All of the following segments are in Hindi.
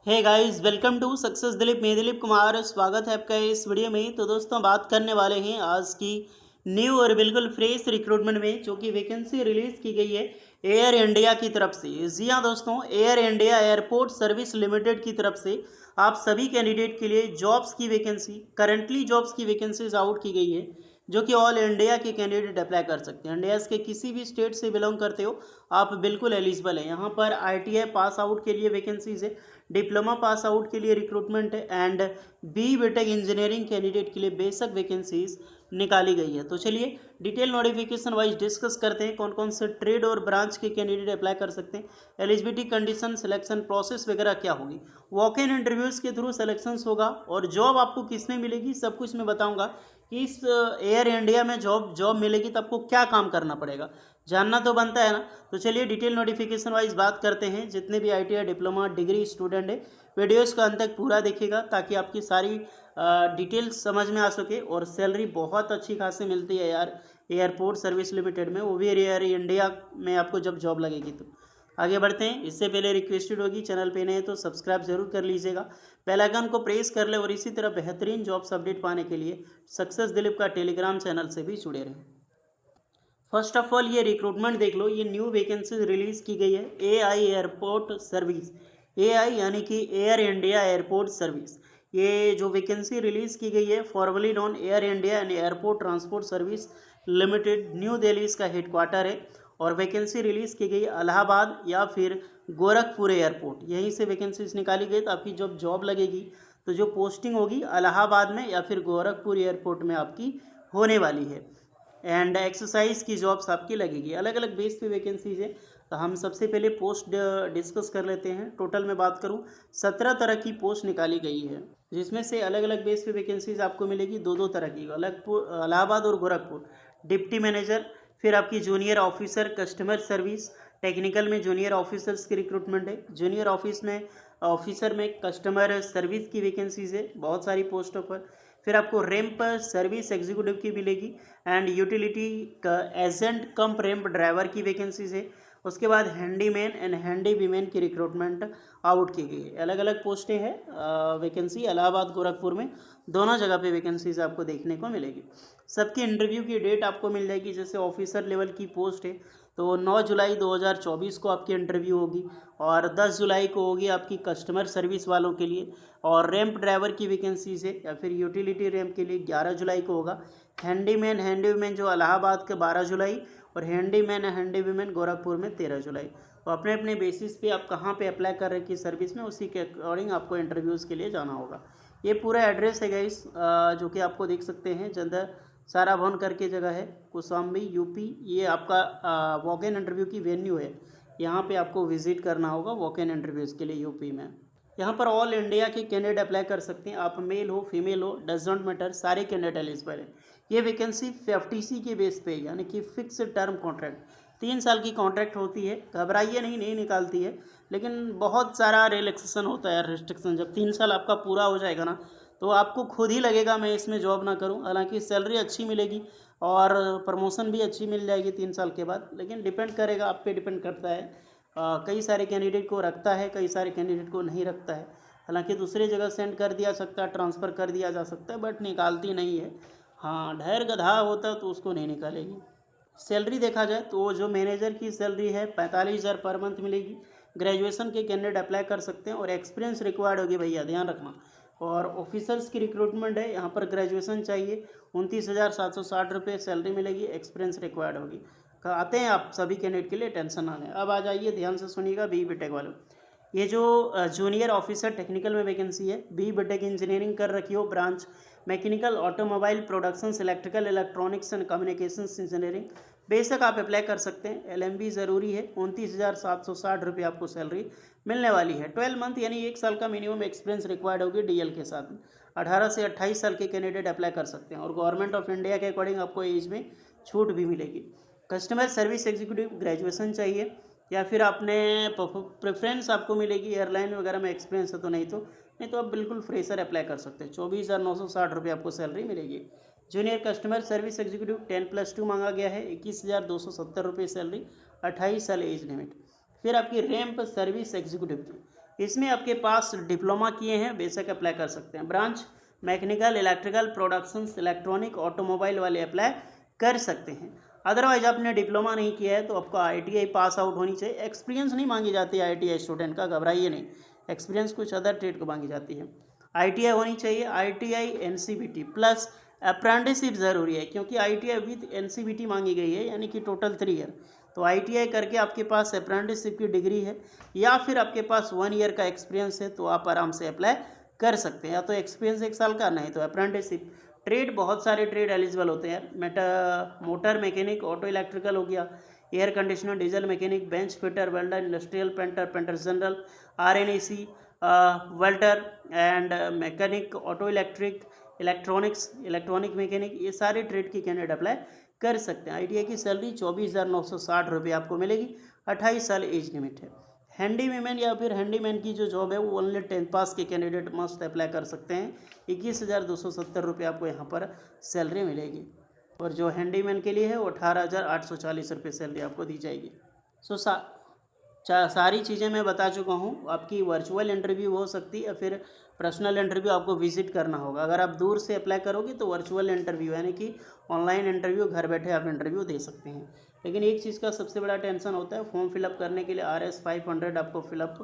Hey guys, welcome to success Dilip. मैं दिलीप कुमार, स्वागत है आपका इस वीडियो में। तो दोस्तों, बात करने वाले हैं आज की न्यू और बिल्कुल फ्रेश रिक्रूटमेंट में, जो कि वैकेंसी रिलीज की गई है एयर इंडिया की तरफ से। जी हाँ दोस्तों, air India airport service limited की तरफ से आप सभी कैंडिडेट के लिए जॉब्स की वैकेंसी, करंटली जॉब्स की वैकेंसीज आउट की गई है, जो कि ऑल इंडिया के कैंडिडेट अप्लाई कर सकते हैं। इंडिया के किसी भी स्टेट से बिलोंग करते हो आप बिल्कुल एलिजिबल है। यहाँ पर ITI पास आउट के लिए वैकेंसीज है, डिप्लोमा पास आउट के लिए रिक्रूटमेंट है, एंड BTech इंजीनियरिंग कैंडिडेट के लिए बेशक वैकेंसीज निकाली गई है। तो चलिए डिटेल नोटिफिकेशन वाइज डिस्कस करते हैं कौन कौन से ट्रेड और ब्रांच के कैंडिडेट अप्लाई कर सकते हैं, एलिजिबिलिटी कंडीशन, सिलेक्शन प्रोसेस वगैरह क्या होगी। वॉक इन इंटरव्यूज़ के थ्रू सिलेक्शंस होगा और जॉब आपको किस में मिलेगी सब कुछ मैं बताऊंगा कि इस एयर इंडिया में जॉब मिलेगी तो आपको क्या काम करना पड़ेगा, जानना तो बनता है ना। तो चलिए डिटेल नोटिफिकेशन वाइज बात करते हैं। जितने भी ITI डिप्लोमा डिग्री स्टूडेंट है, वीडियोस का अंत तक पूरा देखिएगा ताकि आपकी सारी डिटेल्स समझ में आ सके। और सैलरी बहुत अच्छी खासी मिलती है यार एयरपोर्ट सर्विस लिमिटेड में, वो भी एयर इंडिया में आपको जब जॉब लगेगी। तो आगे बढ़ते हैं। इससे पहले रिक्वेस्टेड होगी, चैनल पे नए हैं तो सब्सक्राइब जरूर कर लीजिएगा, बेल आइकन को प्रेस कर ले, और इसी तरह बेहतरीन जॉब्स अपडेट पाने के लिए सक्सेस दिलीप का टेलीग्राम चैनल से भी जुड़े रहें। फर्स्ट ऑफ ऑल ये रिक्रूटमेंट देख लो, ये न्यू वैकेंसी रिलीज की गई है AI एयरपोर्ट सर्विस। AI यानी कि एयर इंडिया एयरपोर्ट सर्विस। ये जो वैकेंसी रिलीज की गई है formally non air India and airport transport service limited, new Delhi इसका हेडक्वार्टर है। और वैकेंसी रिलीज की गई इलाहाबाद या फिर गोरखपुर एयरपोर्ट, यहीं से वैकेंसीज निकाली गई। तो आपकी जब जॉब लगेगी तो जो पोस्टिंग होगी इलाहाबाद में या फिर गोरखपुर एयरपोर्ट में आपकी होने वाली है। एंड एक्सरसाइज की जॉब्स आपकी लगेगी, अलग अलग बेस पे वैकेंसीज है। तो हम सबसे पहले पोस्ट डिस्कस कर लेते हैं। टोटल में बात करूं 17 तरह की पोस्ट निकाली गई है, जिसमें से अलग अलग बेस पे वैकेंसीज आपको मिलेगी दो दो तरह की, अलग इलाहाबाद और गोरखपुर। डिप्टी मैनेजर, फिर आपकी junior officer customer service, technical में जूनियर ऑफिसर्स की रिक्रूटमेंट है, जूनियर ऑफिसर में कस्टमर सर्विस की वैकेंसीज है बहुत सारी पोस्टों पर। फिर आपको रैंप सर्विस एग्जीक्यूटिव की मिलेगी, and utility agent come ramp driver की वैकेंसीज है। उसके बाद हैंडीमैन एंड हैंडी वीमेन की रिक्रूटमेंट आउट की गई है। अलग अलग पोस्टें हैं वैकेंसी इलाहाबाद गोरखपुर में, दोनों जगह पे वैकेंसीज आपको देखने को मिलेगी। सबकी इंटरव्यू की डेट आपको मिल जाएगी। जैसे ऑफिसर लेवल की पोस्ट है तो 9 जुलाई 2024 को आपकी इंटरव्यू होगी, और 10 जुलाई को होगी आपकी कस्टमर सर्विस वालों के लिए। और रैंप ड्राइवर की वैकेंसीज है या फिर यूटिलिटी रैंप के लिए 11 जुलाई को होगा। हैंडीमैन जो इलाहाबाद के 12 जुलाई, और हैंडी वीमेन गोरखपुर में 13 जुलाई। तो अपने अपने बेसिस पे आप कहाँ पे अप्लाई कर रहे हैं किस सर्विस में, उसी के अकॉर्डिंग आपको इंटरव्यूज़ के लिए जाना होगा। ये पूरा एड्रेस है गाइस, जो कि आपको देख सकते हैं। जंदर सारा भवन करके जगह है, कौशाम्बी UP। ये आपका वॉक इन इंटरव्यू की वेन्यू है, यहाँ पे आपको विजिट करना होगा वॉक इन इंटरव्यूज़ के लिए UP में। यहाँ पर ऑल इंडिया के कैंडिडेट अप्लाई कर सकते हैं, आप मेल हो फीमेल हो डजंट मैटर, सारे कैंडिडेट एलिजिबल है। ये वैकेंसी FTC के बेस पे, यानी कि फिक्स टर्म कॉन्ट्रैक्ट, 3 साल की कॉन्ट्रैक्ट होती है। घबराइए नहीं निकालती है, लेकिन बहुत सारा रिलैक्सेशन होता है, रिस्ट्रिक्शन। जब 3 साल आपका पूरा हो जाएगा ना, तो आपको खुद ही लगेगा मैं इसमें जॉब ना करूं। हालांकि सैलरी अच्छी मिलेगी और प्रमोशन भी अच्छी मिल जाएगी 3 साल के बाद, लेकिन डिपेंड करेगा, आप पे डिपेंड करता है। कई सारे कैंडिडेट को रखता है, कई सारे कैंडिडेट को नहीं रखता है। हालांकि दूसरी जगह सेंड कर दिया सकता है, ट्रांसफ़र कर दिया जा सकता है, बट निकालती नहीं है। हाँ, ढेर गधा होता तो उसको नहीं निकालेगी। सैलरी देखा जाए तो जो मैनेजर की सैलरी है 45,000 पर मंथ मिलेगी। ग्रेजुएशन के कैंडिडेट अप्लाई कर सकते हैं, और एक्सपीरियंस रिक्वायर्ड होगी भैया, ध्यान रखना। और ऑफिसर्स की रिक्रूटमेंट है, यहाँ पर ग्रेजुएशन चाहिए। 29,760 रुपये सैलरी मिलेगी, एक्सपीरियंस रिक्वायर्ड होगी। आते हैं आप सभी कैंडिडेट के लिए, टेंशन ना लें। अब आ जाइए, ध्यान से सुनिएगा BTech वालों। ये जो जूनियर ऑफिसर टेक्निकल में वैकेंसी है, BTech इंजीनियरिंग कर रखी हो, branch mechanical automobile production, electrical electronics and communications engineering, बेशक आप अप्लाई कर सकते हैं। LMB ज़रूरी है। 29,760 रुपये आपको सैलरी मिलने वाली है। 12 मंथ यानी 1 साल का मिनिमम एक्सपीरियंस रिक्वायर्ड होगी DL के साथ। 18 से 28 साल के कैंडिडेट अप्लाई कर सकते हैं, और गवर्नमेंट ऑफ इंडिया के अकॉर्डिंग आपको एज में छूट भी मिलेगी। कस्टमर सर्विस एग्जीक्यूटिव ग्रेजुएशन चाहिए, या फिर आपने प्रेफरेंस आपको मिलेगी एयरलाइन वगैरह में एक्सपीरियंस है तो, नहीं तो आप बिल्कुल फ्रेशर अप्लाई कर सकते हैं। 24,960 रुपये आपको सैलरी मिलेगी। जूनियर कस्टमर सर्विस एग्जीक्यूटिव 10+2 मांगा गया है, 21,270 रुपये सैलरी, 28 साल एज लिमिट। फिर आपकी रैंप सर्विस एग्जीक्यूटिव की, इसमें आपके पास डिप्लोमा किए हैं बेशक अप्लाई कर सकते हैं। Branch mechanical, electrical, productions, electronic, automobile वाले अप्लाई कर सकते हैं। अदरवाइज आपने डिप्लोमा नहीं किया है तो आपको ITI पास आउट होनी चाहिए। एक्सपीरियंस नहीं मांगी जाती ITI स्टूडेंट का, घबराइए नहीं। एक्सपीरियंस कुछ अदर ट्रेड को मांगी जाती है। ITI होनी चाहिए, ITI NCVT प्लस अप्रेंटिसशिप ज़रूरी है, क्योंकि ITI विद NCVT मांगी गई है, यानी कि टोटल 3 ईयर। तो ITI करके आपके पास अप्रेंटिसशिप की डिग्री है या फिर आपके पास 1 ईयर का एक्सपीरियंस है तो आप आराम से अप्लाई कर सकते हैं। या तो एक्सपीरियंस 1 साल का, नहीं तो अप्रेंटिसशिप। ट्रेड बहुत सारे ट्रेड एलिजिबल होते हैं। मोटर मैकेनिक, ऑटो इलेक्ट्रिकल हो गया, air conditioner, diesel mechanic, bench fitter, welder, industrial painter, painter general, RNAC, welder and mechanic, auto electric, electronics, electronic mechanic, ये सारे ट्रेड की कैंडिडेट अप्लाई कर सकते हैं। ITI की सैलरी 24,960 रुपये आपको मिलेगी। 28 साल एज लिमिट है। हैंडीमैन या फिर हैंडीमैन की जो जॉब है वो ओनली 10th पास के कैंडिडेट मस्ट अप्लाई कर सकते हैं। 21,270 रुपये आपको यहाँ पर सैलरी मिलेगी। और जो हैंडीमैन के लिए है वो 18,840 रुपये सैलरी आपको दी जाएगी। सारी चीज़ें मैं बता चुका हूँ। आपकी वर्चुअल इंटरव्यू हो सकती है या फिर पर्सनल इंटरव्यू आपको विजिट करना होगा। अगर आप दूर से अप्लाई करोगे तो वर्चुअल इंटरव्यू यानी कि ऑनलाइन इंटरव्यू, घर बैठे आप इंटरव्यू दे सकते हैं। लेकिन एक चीज़ का सबसे बड़ा टेंशन होता है, फॉर्म फिलअप करने के लिए RS 500 आपको फिलअप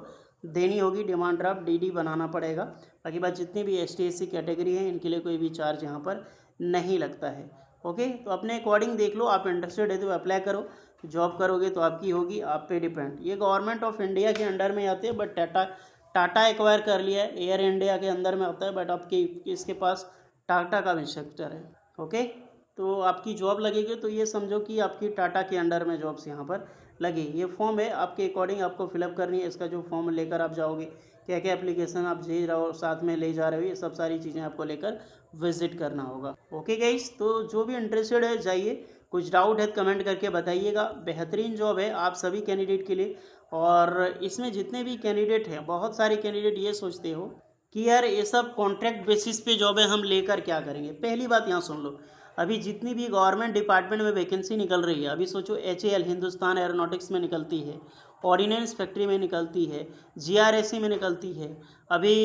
देनी होगी, डिमांड ड्राफ्ट DD बनाना पड़ेगा। बाकी बात जितनी भी ST SC कैटेगरी है इनके लिए कोई भी चार्ज यहाँ पर नहीं लगता है। ओके, तो अपने अकॉर्डिंग देख लो, आप इंटरेस्टेड है तो अप्लाई करो। जॉब करोगे तो आपकी होगी, आप पे डिपेंड। ये गवर्नमेंट ऑफ इंडिया के अंडर में आते हैं, बट टाटा एक्वायर कर लिया है, एयर इंडिया के अंदर में आता है, बट आपके इसके पास टाटा का भी सेक्टर है। ओके, तो आपकी जॉब लगेगी तो ये समझो कि आपकी टाटा के अंडर में जॉब्स यहाँ पर लगी। ये फॉर्म है, आपके अकॉर्डिंग आपको फिलअप करनी है। इसका जो फॉर्म लेकर आप जाओगे, क्या क्या एप्लीकेशन आप ले रहे हो, साथ में ले जा रहे हो, ये सब सारी चीज़ें आपको लेकर विजिट करना होगा। ओके गाइस, तो जो भी इंटरेस्टेड है जाइए। कुछ डाउट है तो कमेंट करके बताइएगा। बेहतरीन जॉब है आप सभी कैंडिडेट के लिए। और इसमें जितने भी कैंडिडेट हैं, बहुत सारे कैंडिडेट ये सोचते हो कि यार ये सब कॉन्ट्रैक्ट बेसिस पे जॉब है, हम लेकर क्या करेंगे। पहली बात यहाँ सुन लो, अभी जितनी भी गवर्नमेंट डिपार्टमेंट में वैकेंसी निकल रही है, अभी सोचो HAL हिंदुस्तान एरोनॉटिक्स में निकलती है, ऑर्डिनेंस फैक्ट्री में निकलती है, GRSE में निकलती है, अभी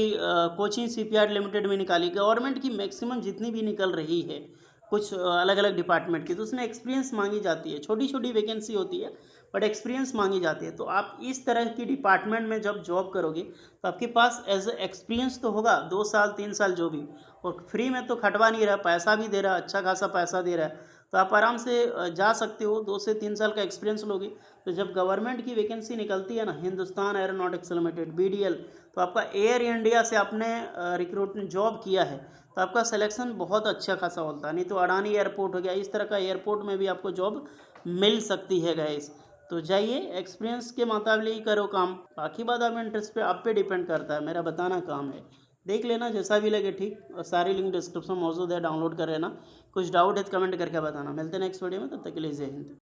कोचिन शिपयार्ड लिमिटेड में निकाली। गवर्नमेंट की मैक्सिमम जितनी भी निकल रही है कुछ अलग अलग डिपार्टमेंट की, तो उसमें एक्सपीरियंस मांगी जाती है। छोटी छोटी वैकेंसी होती है बट एक्सपीरियंस मांगी जाती है। तो आप इस तरह की डिपार्टमेंट में जब जॉब करोगे तो आपके पास एज एक्सपीरियंस तो होगा, 2 साल 3 साल जो भी, और फ्री में तो खटवा नहीं रहा, पैसा भी दे रहा, अच्छा खासा पैसा दे रहा है, तो आप आराम से जा सकते हो। 2 से 3 साल का एक्सपीरियंस लोगे तो जब गवर्नमेंट की वैकेंसी निकलती है ना, हिंदुस्तान एरोनॉटिक्स लिमिटेड BDL, तो आपका एयर इंडिया से आपने रिक्रूटमेंट जॉब किया है तो आपका सिलेक्शन बहुत अच्छा खासा होता है। नहीं तो अडानी एयरपोर्ट हो गया, इस तरह का एयरपोर्ट में भी आपको जॉब मिल सकती है गाइस। तो जाइए, एक्सपीरियंस के मुताबिक ही करो काम। बाकी बात आप इंटरेस्ट पे आप पे डिपेंड करता है, मेरा बताना काम है। देख लेना जैसा भी लगे ठीक, और सारी लिंक डिस्क्रिप्शन मौजूद है, डाउनलोड कर लेना। कुछ डाउट है तो कमेंट करके बताना। मिलते हैं नेक्स्ट वीडियो में, तब तक के लिए जय हिंद।